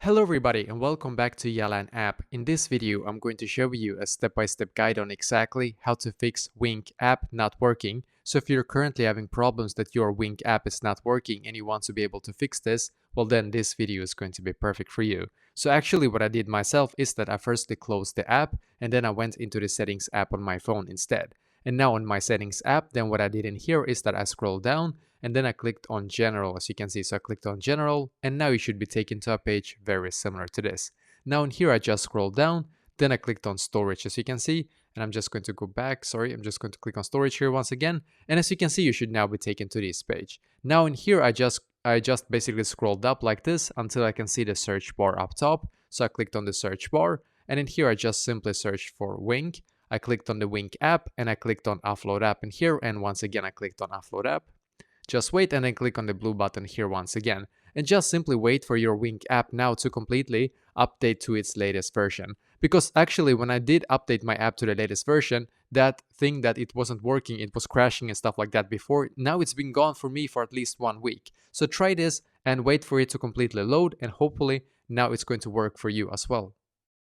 Hello everybody and welcome back to Yalan app. In this video, I'm going to show you a step-by-step guide on exactly how to fix Wink app not working. So if you're currently having problems that your Wink app is not working and you want to be able to fix this, well then this video is going to be perfect for you. So actually what I did myself is that I firstly closed the app and then I went into the settings app on my phone instead. And now on my settings app, then what I did in here is that I scrolled down and then I clicked on general, as you can see. So I clicked on general and now you should be taken to a page very similar to this. Now in here I just scrolled down, then I clicked on storage, as you can see, and I'm just going to go back. I'm just going to click on storage here once again, and as you can see you should now be taken to this page. Now in here I just basically scrolled up like this until I can see the search bar up top. So I clicked on the search bar, and in here I just simply searched for Wink. I clicked on the Wink app and I clicked on offload app in here, and once again I clicked on offload app. Just wait and then click on the blue button here once again. And just simply wait for your Wink app now to completely update to its latest version. Because actually when I did update my app to the latest version, that thing that it wasn't working, it was crashing and stuff like that before, now it's been gone for me for at least 1 week. So try this and wait for it to completely load, and hopefully now it's going to work for you as well.